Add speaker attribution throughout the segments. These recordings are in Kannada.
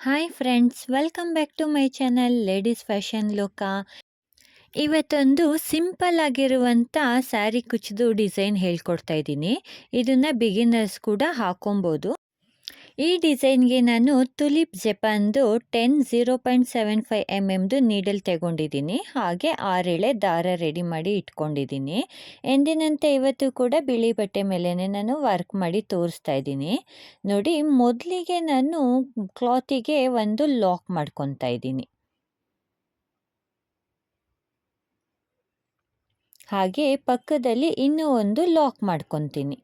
Speaker 1: Hi friends, welcome back to my channel ladies fashion ಲೋಕ. ಇವತ್ತೊಂದು ಸಿಂಪಲ್ ಆಗಿರುವಂಥ ಸ್ಯಾರಿ ಕುಚ್ಚು ಡಿಸೈನ್ ಹೇಳ್ಕೊಡ್ತಾ ಇದ್ದೀನಿ. ಇದನ್ನು ಬಿಗಿನರ್ಸ್ ಕೂಡ ಹಾಕೊಬೋದು. ಈ ಡಿಸೈನ್ಗೆ ನಾನು ತುಲಿಪ್ ಜಪಾನ್ದು 0.75 mm ನೀಡಲ್ ತಗೊಂಡಿದ್ದೀನಿ. ಹಾಗೆ 6 ಎಳೆ ದಾರ ರೆಡಿ ಮಾಡಿ ಇಟ್ಕೊಂಡಿದ್ದೀನಿ. ಎಂದಿನಂತೆ ಇವತ್ತು ಕೂಡ ಬಿಳಿ ಬಟ್ಟೆ ಮೇಲೇ ನಾನು ವರ್ಕ್ ಮಾಡಿ ತೋರಿಸ್ತಾ ಇದ್ದೀನಿ. ನೋಡಿ, ಮೊದಲಿಗೆ ನಾನು ಕ್ಲಾತಿಗೆ ಒಂದು ಲಾಕ್ ಮಾಡ್ಕೊತಾ ಇದ್ದೀನಿ. ಹಾಗೆ ಪಕ್ಕದಲ್ಲಿ ಇನ್ನೂ ಒಂದು ಲಾಕ್ ಮಾಡ್ಕೊತೀನಿ.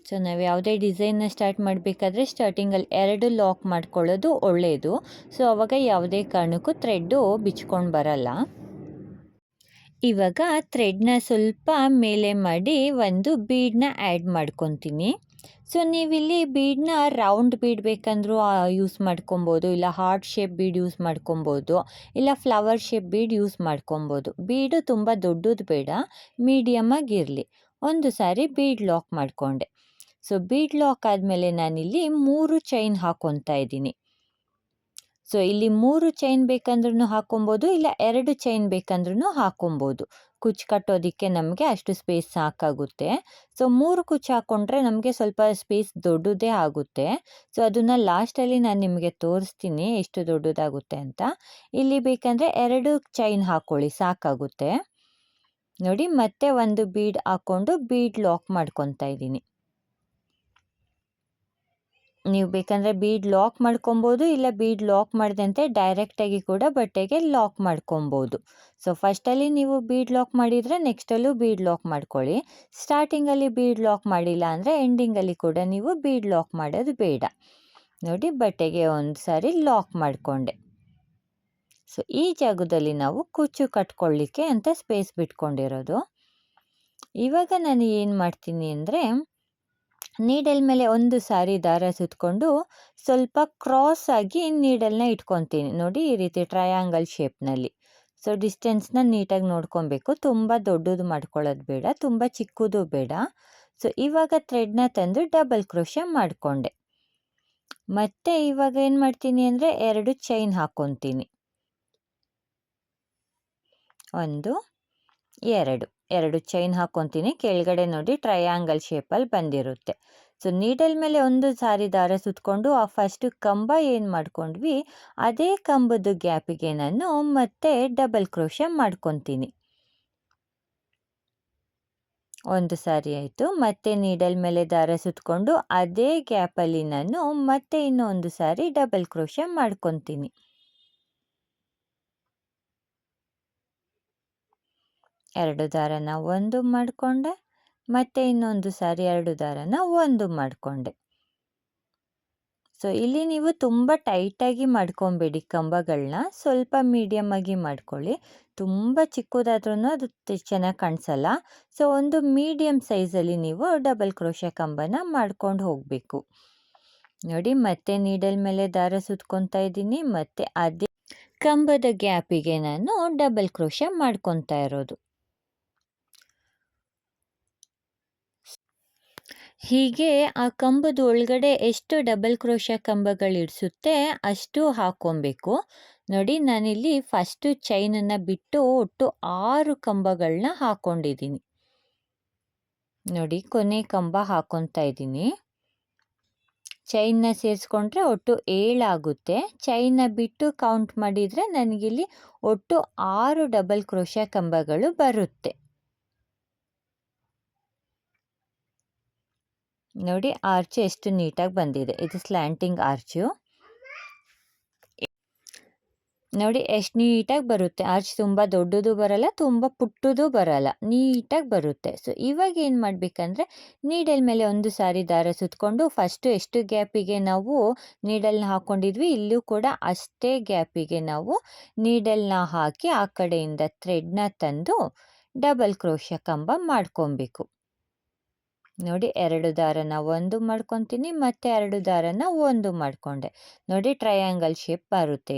Speaker 1: ಸೊ ನಾವು ಯಾವುದೇ ಡಿಸೈನ್ನ ಸ್ಟಾರ್ಟ್ ಮಾಡಬೇಕಾದ್ರೆ ಸ್ಟಾರ್ಟಿಂಗಲ್ಲಿ 2 ಲಾಕ್ ಮಾಡ್ಕೊಳ್ಳೋದು ಒಳ್ಳೆಯದು. ಸೊ ಆವಾಗ ಯಾವುದೇ ಕಾರಣಕ್ಕೂ ಥ್ರೆಡ್ಡು ಬಿಚ್ಕೊಂಡು ಬರಲ್ಲ. ಇವಾಗ ಥ್ರೆಡ್ನ ಸ್ವಲ್ಪ ಮೇಲೆ ಮಾಡಿ ಒಂದು ಬೀಡನ್ನ ಆ್ಯಡ್ ಮಾಡ್ಕೊತೀನಿ. ಸೊ ನೀವಿಲ್ಲಿ ಬೀಡನ್ನ ರೌಂಡ್ ಬೀಡ್ ಬೇಕಂದ್ರೂ ಯೂಸ್ ಮಾಡ್ಕೊಬೋದು, ಇಲ್ಲ ಹಾರ್ಟ್ ಶೇಪ್ ಬೀಡ್ ಯೂಸ್ ಮಾಡ್ಕೊಬೋದು, ಇಲ್ಲ ಫ್ಲವರ್ ಶೇಪ್ ಬೀಡ್ ಯೂಸ್ ಮಾಡ್ಕೊಬೋದು. ಬೀಡು ತುಂಬ ದೊಡ್ಡದು ಬೇಡ, ಮೀಡಿಯಮ್ ಆಗಿರಲಿ. ಒಂದು ಸಾರಿ ಬೀಡ್ ಲಾಕ್ ಮಾಡಿಕೊಂಡೆ. ಸೊ ಬೀಡ್ ಲಾಕ್ ಆದಮೇಲೆ ನಾನಿಲ್ಲಿ 3 ಚೈನ್ ಹಾಕ್ಕೊತಾ ಇದ್ದೀನಿ. ಸೊ ಇಲ್ಲಿ 3 ಚೈನ್ ಬೇಕಂದ್ರೂ ಹಾಕೊಬೋದು, ಇಲ್ಲ 2 ಚೈನ್ ಬೇಕಂದ್ರೂ ಹಾಕೊಬೋದು. ಕುಚ್ಚು ಕಟ್ಟೋದಕ್ಕೆ ನಮಗೆ ಅಷ್ಟು ಸ್ಪೇಸ್ ಸಾಕಾಗುತ್ತೆ. ಸೊ 3 ಕುಚ್ಚು ಹಾಕ್ಕೊಂಡ್ರೆ ನಮಗೆ ಸ್ವಲ್ಪ ಸ್ಪೇಸ್ ದೊಡ್ಡದೇ ಆಗುತ್ತೆ. ಸೊ ಅದನ್ನು ಲಾಸ್ಟಲ್ಲಿ ನಾನು ನಿಮಗೆ ತೋರಿಸ್ತೀನಿ ಎಷ್ಟು ದೊಡ್ಡದಾಗುತ್ತೆ ಅಂತ. ಇಲ್ಲಿ ಬೇಕಂದರೆ 2 ಚೈನ್ ಹಾಕ್ಕೊಳ್ಳಿ, ಸಾಕಾಗುತ್ತೆ. ನೋಡಿ, ಮತ್ತೆ ಒಂದು ಬೀಡ್ ಹಾಕ್ಕೊಂಡು ಬೀಡ್ ಲಾಕ್ ಮಾಡ್ಕೊತಾ ಇದ್ದೀನಿ. ನೀವು ಬೇಕಂದರೆ ಬೀಡ್ ಲಾಕ್ ಮಾಡ್ಕೊಬೋದು, ಇಲ್ಲ ಬೀಡ್ ಲಾಕ್ ಮಾಡಿದಂತೆ ಡೈರೆಕ್ಟಾಗಿ ಕೂಡ ಬಟ್ಟೆಗೆ ಲಾಕ್ ಮಾಡ್ಕೊಬೋದು. ಸೊ ಫಸ್ಟಲ್ಲಿ ನೀವು ಬೀಡ್ ಲಾಕ್ ಮಾಡಿದರೆ ನೆಕ್ಸ್ಟಲ್ಲೂ ಬೀಡ್ ಲಾಕ್ ಮಾಡ್ಕೊಳ್ಳಿ. ಸ್ಟಾರ್ಟಿಂಗಲ್ಲಿ ಬೀಡ್ ಲಾಕ್ ಮಾಡಿಲ್ಲ ಅಂದರೆ ಎಂಡಿಂಗಲ್ಲಿ ಕೂಡ ನೀವು ಬೀಡ್ ಲಾಕ್ ಮಾಡೋದು ಬೇಡ. ನೋಡಿ, ಬಟ್ಟೆಗೆ ಒಂದು ಸಾರಿ ಲಾಕ್ ಮಾಡಿಕೊಂಡೆ. ಸೊ ಈ ಜಾಗದಲ್ಲಿ ನಾವು ಕುಚ್ಚು ಕಟ್ಕೊಳ್ಳಿಕ್ಕೆ ಅಂತ ಸ್ಪೇಸ್ ಬಿಟ್ಕೊಂಡಿರೋದು. ಇವಾಗ ನಾನು ಏನು ಮಾಡ್ತೀನಿ ಅಂದರೆ, ನೀಡಲ್ ಮೇಲೆ ಒಂದು ಸಾರಿ ದಾರ ಸುತ್ತಕೊಂಡು ಸ್ವಲ್ಪ ಕ್ರಾಸ್ ಆಗಿ ನೀಡಲ್ನ ಇಟ್ಕೊತೀನಿ. ನೋಡಿ, ಈ ರೀತಿ ಟ್ರಯಾಂಗಲ್ ಶೇಪ್ನಲ್ಲಿ. ಸೊ ಡಿಸ್ಟೆನ್ಸ್ನ ನೀಟಾಗಿ ನೋಡ್ಕೊಬೇಕು. ತುಂಬ ದೊಡ್ಡದು ಮಾಡ್ಕೊಳ್ಳೋದು ಬೇಡ, ತುಂಬ ಚಿಕ್ಕದು ಬೇಡ. ಸೊ ಇವಾಗ ಥ್ರೆಡ್ನ ತಂದು ಡಬಲ್ ಕ್ರೋಶೆ ಮಾಡಿಕೊಂಡೆ. ಮತ್ತೆ ಇವಾಗ ಏನು ಮಾಡ್ತೀನಿ ಅಂದರೆ 2 ಚೈನ್ ಹಾಕ್ಕೊತೀನಿ. 1 2 ಚೈನ್ ಹಾಕ್ಕೊತೀನಿ. ಕೆಳಗಡೆ ನೋಡಿ ಟ್ರಯಾಂಗಲ್ ಶೇಪಲ್ಲಿ ಬಂದಿರುತ್ತೆ. ಸೊ ನೀಡಲ್ ಮೇಲೆ ಒಂದು ಸಾರಿ ದಾರ ಸುತ್ತಕೊಂಡು ಆ ಫಸ್ಟು ಕಂಬ ಏನು ಮಾಡ್ಕೊಂಡ್ವಿ ಅದೇ ಕಂಬದ ಗ್ಯಾಪಿಗೆ ನಾನು ಮತ್ತೆ ಡಬಲ್ ಕ್ರೋಶೆ ಮಾಡ್ಕೊತೀನಿ. ಒಂದು ಸಾರಿ ಆಯಿತು. ಮತ್ತೆ ನೀಡಲ್ ಮೇಲೆ ದಾರ ಸುತ್ತಕೊಂಡು ಅದೇ ಗ್ಯಾಪಲ್ಲಿ ನಾನು ಮತ್ತೆ ಇನ್ನೊಂದು ಸಾರಿ ಡಬಲ್ ಕ್ರೋಶೆ ಮಾಡ್ಕೊತೀನಿ. 2 ದಾರನ ಒಂದು ಮಾಡಿಕೊಂಡೆ, ಮತ್ತು ಇನ್ನೊಂದು ಸಾರಿ 2 ದಾರನ ಒಂದು ಮಾಡಿಕೊಂಡೆ. ಸೊ ಇಲ್ಲಿ ನೀವು ತುಂಬ ಟೈಟಾಗಿ ಮಾಡ್ಕೊಬೇಡಿ ಕಂಬಗಳನ್ನ, ಸ್ವಲ್ಪ ಮೀಡಿಯಮ್ ಆಗಿ ಮಾಡ್ಕೊಳ್ಳಿ. ತುಂಬ ಚಿಕ್ಕದಾದ್ರೂ ಅದು ಚೆನ್ನಾಗಿ ಕಾಣಿಸಲ್ಲ. ಸೊ ಒಂದು ಮೀಡಿಯಮ್ ಸೈಜಲ್ಲಿ ನೀವು ಡಬಲ್ ಕ್ರೋಶೆ ಕಂಬನ ಮಾಡ್ಕೊಂಡು ಹೋಗಬೇಕು. ನೋಡಿ, ಮತ್ತೆ ನೀಡಲ್ ಮೇಲೆ ದಾರ ಸುತ್ಕೊತಾ ಇದ್ದೀನಿ, ಮತ್ತು ಅದೇ ಕಂಬದ ಗ್ಯಾಪಿಗೆ ನಾನು ಡಬಲ್ ಕ್ರೋಶೆ ಮಾಡ್ಕೊತಾ ಇರೋದು. ಹೀಗೆ ಆ ಕಂಬದ ಒಳಗಡೆ ಎಷ್ಟು ಡಬಲ್ ಕ್ರೋಶೆ ಕಂಬಗಳಿಡಿಸುತ್ತೆ ಅಷ್ಟು ಹಾಕ್ಕೊಬೇಕು. ನೋಡಿ, ನಾನಿಲ್ಲಿ ಫಸ್ಟು ಚೈನನ್ನು ಬಿಟ್ಟು ಒಟ್ಟು 6 ಕಂಬಗಳನ್ನ ಹಾಕ್ಕೊಂಡಿದ್ದೀನಿ. ನೋಡಿ, ಕೊನೆ ಕಂಬ ಹಾಕ್ಕೊತಾ ಇದ್ದೀನಿ. ಚೈನ್ನ ಸೇರಿಸ್ಕೊಂಡ್ರೆ ಒಟ್ಟು 7 ಆಗುತ್ತೆ. ಚೈನ್ನ ಬಿಟ್ಟು ಕೌಂಟ್ ಮಾಡಿದರೆ ನನಗಿಲ್ಲಿ ಒಟ್ಟು 6 ಡಬಲ್ ಕ್ರೋಶೆ ಕಂಬಗಳು ಬರುತ್ತೆ. ನೋಡಿ, ಆರ್ಚು ಎಷ್ಟು ನೀಟಾಗಿ ಬಂದಿದೆ. ಇದು ಸ್ಲ್ಯಾಂಟಿಂಗ್ ಆರ್ಚು. ನೋಡಿ ಎಷ್ಟು ನೀಟಾಗಿ ಬರುತ್ತೆ. ಆರ್ಚ್ ತುಂಬ ದೊಡ್ಡದು ಬರಲ್ಲ, ತುಂಬ ಪುಟ್ಟದು ಬರಲ್ಲ, ನೀಟಾಗಿ ಬರುತ್ತೆ. ಸೊ ಇವಾಗ ಏನು ಮಾಡಬೇಕಂದ್ರೆ, ನೀಡಲ್ ಮೇಲೆ ಒಂದು ಸಾರಿ ದಾರ ಸುತ್ತಕೊಂಡು ಫಸ್ಟು ಎಷ್ಟು ಗ್ಯಾಪಿಗೆ ನಾವು ನೀಡಲ್ನ ಹಾಕ್ಕೊಂಡಿದ್ವಿ ಇಲ್ಲೂ ಕೂಡ ಅಷ್ಟೇ ಗ್ಯಾಪಿಗೆ ನಾವು ನೀಡಲ್ನ ಹಾಕಿ ಆ ಕಡೆಯಿಂದ ಥ್ರೆಡ್ನ ತಂದು ಡಬಲ್ ಕ್ರೋಶೆ ಕಂಬ ಮಾಡ್ಕೊಬೇಕು. ನೋಡಿ, 2 ದಾರನ ಒಂದು ಮಾಡ್ಕೊತೀನಿ, ಮತ್ತು 2 ದಾರನ ಒಂದು ಮಾಡಿಕೊಂಡೆ. ನೋಡಿ, ಟ್ರಯಾಂಗಲ್ ಶೇಪ್ ಬರುತ್ತೆ.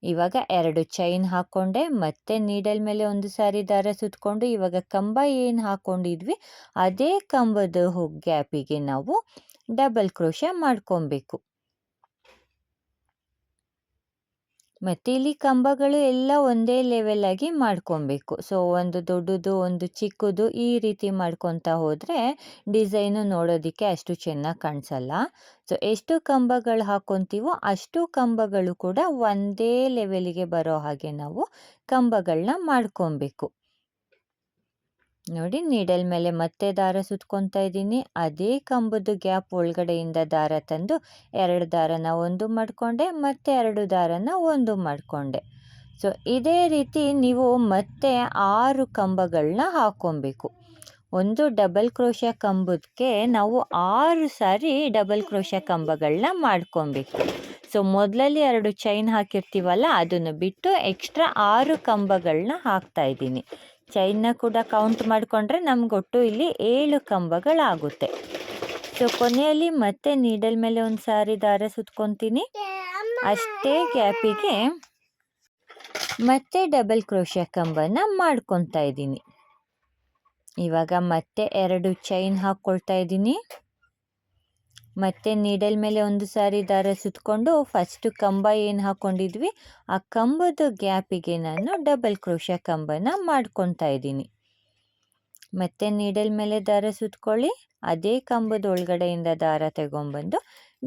Speaker 1: ಇವಾಗ 2 ಚೈನ್ ಹಾಕ್ಕೊಂಡೆ, ಮತ್ತು ನೀಡಲ್ ಮೇಲೆ ಒಂದು ಸಾರಿ ದಾರ ಸುತ್ತಕೊಂಡು ಇವಾಗ ಕಂಬ ಏನು ಹಾಕ್ಕೊಂಡಿದ್ವಿ ಅದೇ ಕಂಬದ ಗ್ಯಾಪಿಗೆ ನಾವು ಡಬಲ್ ಕ್ರೋಶೆ ಮಾಡ್ಕೊಬೇಕು. ಮತ್ತು ಇಲ್ಲಿ ಕಂಬಗಳು ಎಲ್ಲ ಒಂದೇ ಲೆವೆಲ್ ಆಗಿ ಮಾಡ್ಕೊಬೇಕು. ಸೊ ಒಂದು ದೊಡ್ಡದು ಒಂದು ಚಿಕ್ಕದು ಈ ರೀತಿ ಮಾಡ್ಕೊತಾ ಹೋದರೆ ಡಿಸೈನು ನೋಡೋದಕ್ಕೆ ಅಷ್ಟು ಚೆನ್ನಾಗಿ ಕಾಣಿಸಲ್ಲ. ಸೊ ಎಷ್ಟು ಕಂಬಗಳು ಹಾಕ್ಕೊತೀವೋ ಅಷ್ಟು ಕಂಬಗಳು ಕೂಡ ಒಂದೇ ಲೆವೆಲಿಗೆ ಬರೋ ಹಾಗೆ ನಾವು ಕಂಬಗಳನ್ನ ಮಾಡ್ಕೊಬೇಕು. ನೋಡಿ ನೀಡಲ್ ಮೇಲೆ ಮತ್ತೆ ದಾರ ಸುತ್ಕೊತಾ ಇದ್ದೀನಿ. ಅದೇ ಕಂಬದ ಗ್ಯಾಪ್ ಒಳಗಡೆಯಿಂದ ದಾರ ತಂದು 2 ದಾರನ ಒಂದು ಮಾಡಿಕೊಂಡೆ, ಮತ್ತೆ 2 ದಾರನ ಒಂದು ಮಾಡಿಕೊಂಡೆ. ಸೊ ಇದೇ ರೀತಿ ನೀವು ಮತ್ತೆ 6 ಕಂಬಗಳನ್ನ ಹಾಕ್ಕೊಬೇಕು. ಒಂದು ಡಬಲ್ ಕ್ರೋಶ ಕಂಬಕ್ಕೆ ನಾವು 6 ಸಾರಿ ಡಬಲ್ ಕ್ರೋಶ ಕಂಬಗಳನ್ನ ಮಾಡ್ಕೊಬೇಕು. ಸೊ ಮೊದಲಲ್ಲಿ 2 ಚೈನ್ ಹಾಕಿರ್ತೀವಲ್ಲ ಅದನ್ನು ಬಿಟ್ಟು ಎಕ್ಸ್ಟ್ರಾ 6 ಕಂಬಗಳನ್ನ ಹಾಕ್ತಾ ಇದ್ದೀನಿ. ಚೈನ್ನ ಕೂಡ ಕೌಂಟ್ ಮಾಡಿಕೊಂಡ್ರೆ ನಮಗೊಟ್ಟು ಇಲ್ಲಿ 7 ಕಂಬಗಳಾಗುತ್ತೆ. ಸೊ ಕೊನೆಯಲ್ಲಿ ಮತ್ತೆ ನೀಡಲ್ ಮೇಲೆ ಒಂದು ಸಾರಿ ದಾರ ಸುತ್ಕೊತೀನಿ. ಅಷ್ಟೇ ಗ್ಯಾಪಿಗೆ ಮತ್ತೆ ಡಬಲ್ ಕ್ರೋಶ ಕಂಬನ ಮಾಡ್ಕೊತಾ ಇದ್ದೀನಿ. ಇವಾಗ ಮತ್ತೆ 2 ಚೈನ್ ಹಾಕ್ಕೊಳ್ತಾ ಇದ್ದೀನಿ. ಮತ್ತೆ ನೀಡಲ್ ಮೇಲೆ ಒಂದು ಸಾರಿ ದಾರ ಸುತ್ಕೊಂಡು ಫಸ್ಟು ಕಂಬ ಏನು ಹಾಕ್ಕೊಂಡಿದ್ವಿ ಆ ಕಂಬದ ಗ್ಯಾಪಿಗೆ ನಾನು ಡಬಲ್ ಕ್ರೋಶ ಕಂಬನ ಮಾಡ್ಕೊತಾ ಇದ್ದೀನಿ. ಮತ್ತೆ ನೀಡಲ್ ಮೇಲೆ ದಾರ ಸುತ್ಕೊಳ್ಳಿ, ಅದೇ ಕಂಬದ ಒಳಗಡೆಯಿಂದ ದಾರ ತಗೊಂಬಂದು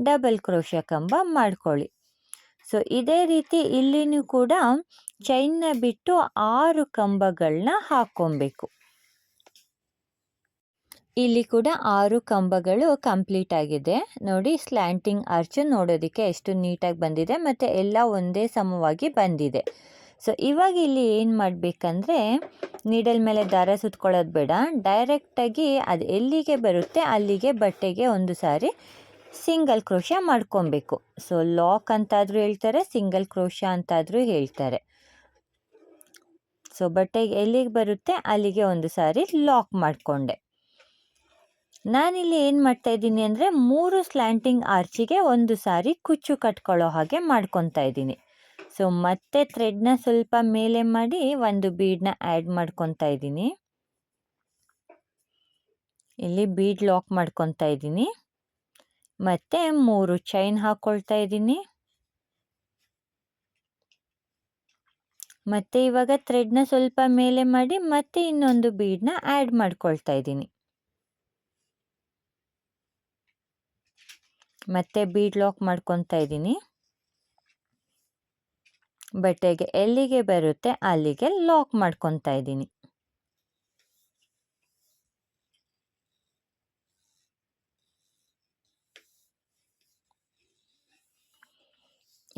Speaker 1: ಡಬಲ್ ಕ್ರೋಶ ಕಂಬ ಮಾಡ್ಕೊಳ್ಳಿ. ಸೊ ಇದೇ ರೀತಿ ಇಲ್ಲಿನೂ ಕೂಡ ಚೈನ್ನ ಬಿಟ್ಟು 6 ಕಂಬಗಳನ್ನ ಹಾಕ್ಕೊಬೇಕು. ಇಲ್ಲಿ ಕೂಡ 6 ಕಂಬಗಳು ಕಂಪ್ಲೀಟ್ ಆಗಿದೆ. ನೋಡಿ ಸ್ಲ್ಯಾಂಟಿಂಗ್ ಆರ್ಚು ನೋಡೋದಕ್ಕೆ ಎಷ್ಟು ನೀಟಾಗಿ ಬಂದಿದೆ ಮತ್ತು ಎಲ್ಲ ಒಂದೇ ಸಮವಾಗಿ ಬಂದಿದೆ. ಸೊ ಇವಾಗ ಇಲ್ಲಿ ಏನು ಮಾಡಬೇಕಂದ್ರೆ ನೀಡಲ್ ಮೇಲೆ ದಾರ ಸುತ್ಕೊಳ್ಳೋದು ಬೇಡ, ಡೈರೆಕ್ಟಾಗಿ ಅದು ಎಲ್ಲಿಗೆ ಬರುತ್ತೆ ಅಲ್ಲಿಗೆ ಬಟ್ಟೆಗೆ ಒಂದು ಸಾರಿ ಸಿಂಗಲ್ ಕ್ರೋಶ ಮಾಡ್ಕೊಬೇಕು. ಸೊ ಲಾಕ್ ಅಂತಾದರೂ ಹೇಳ್ತಾರೆ, ಸಿಂಗಲ್ ಕ್ರೋಶ ಅಂತಾದರೂ ಹೇಳ್ತಾರೆ. ಸೊ ಬಟ್ಟೆಗೆ ಎಲ್ಲಿಗೆ ಬರುತ್ತೆ ಅಲ್ಲಿಗೆ ಒಂದು ಸಾರಿ ಲಾಕ್ ಮಾಡಿಕೊಂಡೆ. ನಾನಿಲ್ಲಿ ಏನು ಮಾಡ್ತಾಯಿದ್ದೀನಿ ಅಂದರೆ 3 ಸ್ಲ್ಯಾಂಟಿಂಗ್ ಆರ್ಚಿಗೆ ಒಂದು ಸಾರಿ ಕುಚ್ಚು ಕಟ್ಕೊಳ್ಳೋ ಹಾಗೆ ಮಾಡ್ಕೊತಾ ಇದ್ದೀನಿ. ಸೊ ಮತ್ತೆ ಥ್ರೆಡ್ನ ಸ್ವಲ್ಪ ಮೇಲೆ ಮಾಡಿ ಒಂದು ಬೀಡನ್ನ ಆ್ಯಡ್ ಮಾಡ್ಕೊತಾ ಇದ್ದೀನಿ. ಇಲ್ಲಿ ಬೀಡ್ ಲಾಕ್ ಮಾಡ್ಕೊತಾ ಇದ್ದೀನಿ. ಮತ್ತು 3 ಚೈನ್ ಹಾಕ್ಕೊಳ್ತಾ ಇದ್ದೀನಿ. ಮತ್ತು ಇವಾಗ ಥ್ರೆಡ್ನ ಸ್ವಲ್ಪ ಮೇಲೆ ಮಾಡಿ ಮತ್ತೆ ಇನ್ನೊಂದು ಬೀಡನ್ನ ಆ್ಯಡ್ ಮಾಡ್ಕೊಳ್ತಾ ಇದ್ದೀನಿ. ಮತ್ತೆ ಬೀಡ್ ಲಾಕ್ ಮಾಡ್ಕೊತಾ ಇದ್ದೀನಿ. ಬಟ್ಟೆಗೆ ಎಲ್ಲಿಗೆ ಬರುತ್ತೆ ಅಲ್ಲಿಗೆ ಲಾಕ್ ಮಾಡ್ಕೊತಾ ಇದ್ದೀನಿ.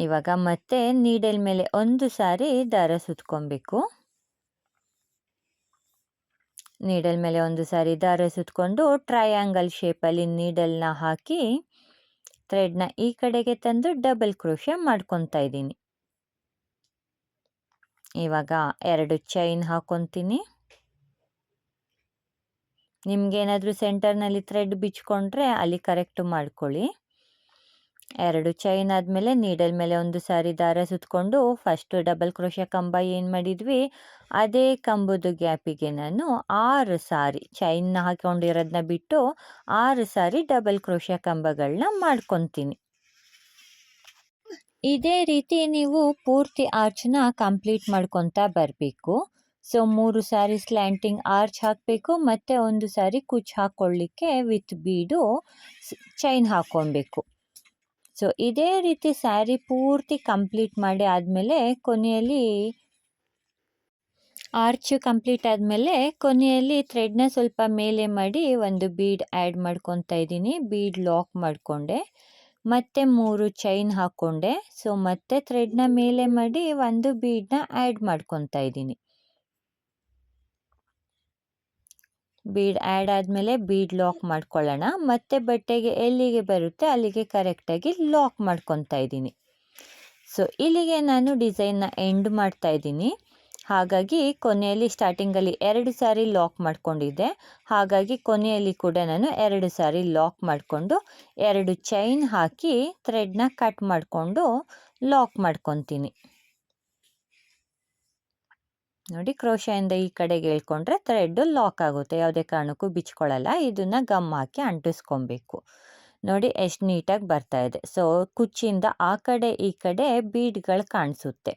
Speaker 1: ಇವಾಗ ಮತ್ತೆ ನೀಡಲ್ ಮೇಲೆ ಒಂದು ಸಾರಿ ದಾರ ಸುತ್ಕೊಬೇಕು. ನೀಡಲ್ ಮೇಲೆ ಒಂದು ಸಾರಿ ದಾರ ಸುತ್ಕೊಂಡು ಟ್ರಯಾಂಗಲ್ ಶೇಪಲ್ಲಿ ನೀಡಲ್ನ ಹಾಕಿ ಥ್ರೆಡ್ನ ಈ ಕಡೆಗೆ ತಂದು ಡಬಲ್ ಕ್ರೋಶ ಮಾಡ್ಕೊತಾ ಇದ್ದೀನಿ. ಇವಾಗ 2 ಚೈನ್ ಹಾಕ್ಕೊತೀನಿ. ನಿಮಗೇನಾದರೂ ಸೆಂಟರ್ನಲ್ಲಿ ಥ್ರೆಡ್ ಬಿಚ್ಕೊಂಡ್ರೆ ಅಲ್ಲಿ ಕರೆಕ್ಟ್ ಮಾಡ್ಕೊಳ್ಳಿ. 2 ಚೈನ್ ಆದಮೇಲೆ ನೀಡಲ್ ಮೇಲೆ ಒಂದು ಸಾರಿ ದಾರ ಸುತ್ಕೊಂಡು ಫಸ್ಟು ಡಬಲ್ ಕ್ರೋಶ ಕಂಬ ಏನು ಮಾಡಿದ್ವಿ ಅದೇ ಕಂಬದ ಗ್ಯಾಪಿಗೆ ನಾನು 6 ಸಾರಿ ಚೈನ್ನ ಹಾಕೊಂಡಿರೋದನ್ನ ಬಿಟ್ಟು 6 ಸಾರಿ ಡಬಲ್ ಕ್ರೋಶ ಕಂಬಗಳನ್ನ ಮಾಡ್ಕೊತೀನಿ. ಇದೇ ರೀತಿ ನೀವು ಪೂರ್ತಿ ಆರ್ಚನ್ನ ಕಂಪ್ಲೀಟ್ ಮಾಡ್ಕೊತಾ ಬರಬೇಕು. ಸೊ 3 ಸಾರಿ ಸ್ಲ್ಯಾಂಟಿಂಗ್ ಆರ್ಚ್ ಹಾಕಬೇಕು ಮತ್ತು ಒಂದು ಸಾರಿ ಕುಚ್ಚು ಹಾಕ್ಕೊಳ್ಳಿಕ್ಕೆ ವಿತ್ ಬೀಡು ಚೈನ್ ಹಾಕ್ಕೊಬೇಕು. ಸೊ ಇದೇ ರೀತಿ ಸ್ಯಾರಿ ಪೂರ್ತಿ ಕಂಪ್ಲೀಟ್ ಮಾಡಿ ಆದಮೇಲೆ ಕೊನೆಯಲ್ಲಿ ಆರ್ಚ್ ಕಂಪ್ಲೀಟ್ ಆದಮೇಲೆ ಕೊನೆಯಲ್ಲಿ ಥ್ರೆಡ್ನ ಸ್ವಲ್ಪ ಮೇಲೆ ಮಾಡಿ ಒಂದು ಬೀಡ್ ಆ್ಯಡ್ ಮಾಡ್ಕೊತಾ ಇದ್ದೀನಿ. ಬೀಡ್ ಲಾಕ್ ಮಾಡಿಕೊಂಡೆ, ಮತ್ತೆ 3 ಚೈನ್ ಹಾಕ್ಕೊಂಡೆ. ಸೊ ಮತ್ತೆ ಥ್ರೆಡ್ನ ಮೇಲೆ ಮಾಡಿ ಒಂದು ಬೀಡನ್ನ ಆ್ಯಡ್ ಮಾಡ್ಕೊತಾ ಇದ್ದೀನಿ. ಬೀಡ್ ಆ್ಯಡ್ ಆದಮೇಲೆ ಬೀಡ್ ಲಾಕ್ ಮಾಡ್ಕೊಳ್ಳೋಣ. ಮತ್ತೆ ಬಟ್ಟೆಗೆ ಎಲ್ಲಿಗೆ ಬರುತ್ತೆ ಅಲ್ಲಿಗೆ ಕರೆಕ್ಟಾಗಿ ಲಾಕ್ ಮಾಡ್ಕೊತಾ ಇದ್ದೀನಿ. ಸೊ ಇಲ್ಲಿಗೆ ನಾನು ಡಿಸೈನ್ನ ಎಂಡ್ ಮಾಡ್ತಾ ಇದ್ದೀನಿ. ಹಾಗಾಗಿ ಕೊನೆಯಲ್ಲಿ ಸ್ಟಾರ್ಟಿಂಗಲ್ಲಿ 2 ಸಾರಿ ಲಾಕ್ ಮಾಡ್ಕೊಂಡಿದ್ದೆ. ಹಾಗಾಗಿ ಕೊನೆಯಲ್ಲಿ ಕೂಡ ನಾನು 2 ಸಾರಿ ಲಾಕ್ ಮಾಡಿಕೊಂಡು 2 ಚೈನ್ ಹಾಕಿ ಥ್ರೆಡ್ನ ಕಟ್ ಮಾಡಿಕೊಂಡು ಲಾಕ್ ಮಾಡ್ಕೊತೀನಿ. ನೋಡಿ ಕ್ರೋಶದಿಂದ ಈ ಕಡೆಗೆ ಎಳ್ಕೊಂಡ್ರೆ ಥ್ರೆಡ್ಡು ಲಾಕ್ ಆಗುತ್ತೆ, ಯಾವುದೇ ಕಾರಣಕ್ಕೂ ಬಿಚ್ಕೊಳ್ಳಲ್ಲ. ಇದನ್ನು ಗಮ್ ಹಾಕಿ ಅಂಟಿಸ್ಕೊಬೇಕು. ನೋಡಿ ಎಷ್ಟು ನೀಟಾಗಿ ಬರ್ತಾ ಇದೆ. ಸೊ ಕುಚ್ಚಿಂದ ಆ ಕಡೆ ಈ ಕಡೆ ಬೀಡ್ಗಳು ಕಾಣಿಸುತ್ತೆ.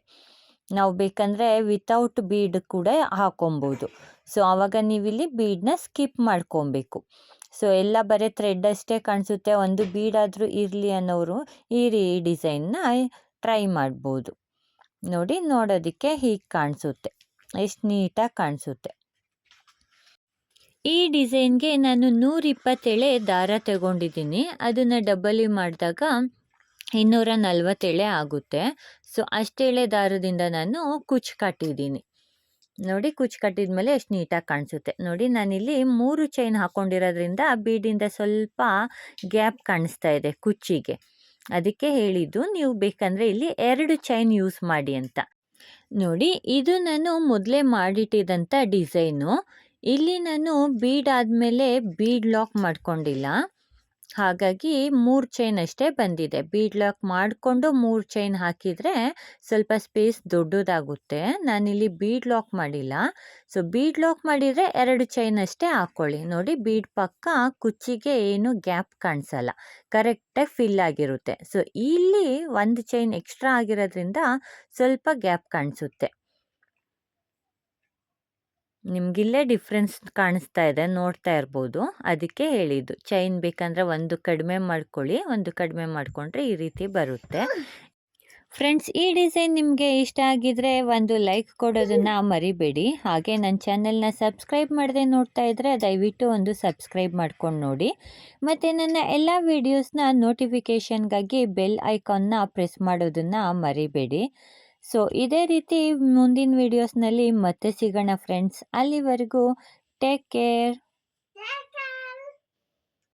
Speaker 1: ನಾವು ಬೇಕಂದರೆ ವಿತೌಟ್ ಬೀಡ್ ಕೂಡ ಹಾಕೊಬೋದು. ಸೊ ಆವಾಗ ನೀವಿಲ್ಲಿ ಬೀಡನ್ನ ಸ್ಕಿಪ್ ಮಾಡ್ಕೊಬೇಕು. ಸೊ ಎಲ್ಲ ಬರೀ ಥ್ರೆಡ್ ಅಷ್ಟೇ ಕಾಣಿಸುತ್ತೆ, ಒಂದು ಬೀಡಾದರೂ ಇರಲಿ ಅನ್ನೋರು ಈ ಡಿಸೈನ್ನ ಟ್ರೈ ಮಾಡ್ಬೋದು. ನೋಡಿ, ನೋಡೋದಕ್ಕೆ ಹೀಗೆ ಕಾಣಿಸುತ್ತೆ, ಎಷ್ಟು ನೀಟಾಗಿ ಕಾಣಿಸುತ್ತೆ. ಈ ಡಿಸೈನ್ಗೆ ನಾನು 127 ದಾರ ತಗೊಂಡಿದ್ದೀನಿ. ಅದನ್ನು ಡಬಲಿ ಮಾಡಿದಾಗ 240 ಆಗುತ್ತೆ. ಸೊ ಅಷ್ಟೆಳೆ ದಾರದಿಂದ ನಾನು ಕುಚ್ಚು ಕಟ್ಟಿದ್ದೀನಿ. ನೋಡಿ, ಕುಚ್ಚು ಕಟ್ಟಿದ ಮೇಲೆ ಎಷ್ಟು ನೀಟಾಗಿ ಕಾಣಿಸುತ್ತೆ. ನೋಡಿ, ನಾನಿಲ್ಲಿ 3 ಚೈನ್ ಹಾಕ್ಕೊಂಡಿರೋದ್ರಿಂದ ಬೀಡಿಂದ ಸ್ವಲ್ಪ ಗ್ಯಾಪ್ ಕಾಣಿಸ್ತಾ ಇದೆ ಕುಚ್ಚಿಗೆ. ಅದಕ್ಕೆ ಹೇಳಿದ್ದು ನೀವು ಬೇಕಂದರೆ ಇಲ್ಲಿ 2 ಚೈನ್ ಯೂಸ್ ಮಾಡಿ ಅಂತ. ನೋಡಿ, ಇದು ನಾನು ಮೊದಲೇ ಮಾಡಿಟ್ಟಿದ್ದಂಥ ಡಿಸೈನು. ಇಲ್ಲಿ ನಾನು ಬೀಡ್ ಆದಮೇಲೆ ಬೀಡ್ ಲಾಕ್ ಮಾಡ್ಕೊಂಡಿಲ್ಲ, ಹಾಗಾಗಿ 3 ಚೈನ್ ಅಷ್ಟೇ ಬಂದಿದೆ. ಬೀಡ್ ಲಾಕ್ ಮಾಡಿಕೊಂಡು 3 ಚೈನ್ ಹಾಕಿದರೆ ಸ್ವಲ್ಪ ಸ್ಪೇಸ್ ದೊಡ್ಡದಾಗುತ್ತೆ. ನಾನಿಲ್ಲಿ ಬೀಡ್ ಲಾಕ್ ಮಾಡಿಲ್ಲ. ಸೊ ಬೀಡ್ ಲಾಕ್ ಮಾಡಿದರೆ 2 ಚೈನ್ ಅಷ್ಟೇ ಹಾಕ್ಕೊಳ್ಳಿ. ನೋಡಿ, ಬೀಡ್ ಪಕ್ಕ ಕುಚ್ಚಿಗೆ ಏನು ಗ್ಯಾಪ್ ಕಾಣಿಸಲ್ಲ, ಕರೆಕ್ಟಾಗಿ ಫಿಲ್ ಆಗಿರುತ್ತೆ. ಸೊ ಇಲ್ಲಿ 1 ಚೈನ್ ಎಕ್ಸ್ಟ್ರಾ ಆಗಿರೋದ್ರಿಂದ ಸ್ವಲ್ಪ ಗ್ಯಾಪ್ ಕಾಣಿಸುತ್ತೆ. ನಿಮಗಿಲ್ಲೇ ಡಿಫ್ರೆನ್ಸ್ ಕಾಣಿಸ್ತಾ ಇದೆ, ನೋಡ್ತಾ ಇರ್ಬೋದು. ಅದಕ್ಕೆ ಹೇಳಿದ್ದು, ಚೈನ್ ಬೇಕಂದರೆ ಒಂದು ಕಡಿಮೆ ಮಾಡ್ಕೊಳ್ಳಿ, ಒಂದು ಕಡಿಮೆ ಮಾಡಿಕೊಂಡ್ರೆ ಈ ರೀತಿ ಬರುತ್ತೆ. ಫ್ರೆಂಡ್ಸ್, ಈ ಡಿಸೈನ್ ನಿಮಗೆ ಇಷ್ಟ ಆಗಿದ್ರೆ ಒಂದು ಲೈಕ್ ಕೊಡೋದನ್ನು ಮರಿಬೇಡಿ. ಹಾಗೆ ನನ್ನ ಚಾನೆಲ್ನ ಸಬ್ಸ್ಕ್ರೈಬ್ ಮಾಡದೆ ನೋಡ್ತಾ ಇದ್ದರೆ ದಯವಿಟ್ಟು ಒಂದು ಸಬ್ಸ್ಕ್ರೈಬ್ ಮಾಡ್ಕೊಂಡು ನೋಡಿ. ಮತ್ತು ನನ್ನ ಎಲ್ಲ ವೀಡಿಯೋಸ್ನ ನೋಟಿಫಿಕೇಷನ್ಗಾಗಿ ಬೆಲ್ ಐಕಾನ್ನ ಪ್ರೆಸ್ ಮಾಡೋದನ್ನು ಮರಿಬೇಡಿ. ಸೊ ಇದೇ ರೀತಿ ಮುಂದಿನ ವೀಡಿಯೋಸ್ನಲ್ಲಿ ಮತ್ತೆ ಸಿಗೋಣ ಫ್ರೆಂಡ್ಸ್. ಅಲ್ಲಿವರೆಗೂ ಟೇಕ್ ಕೇರ್.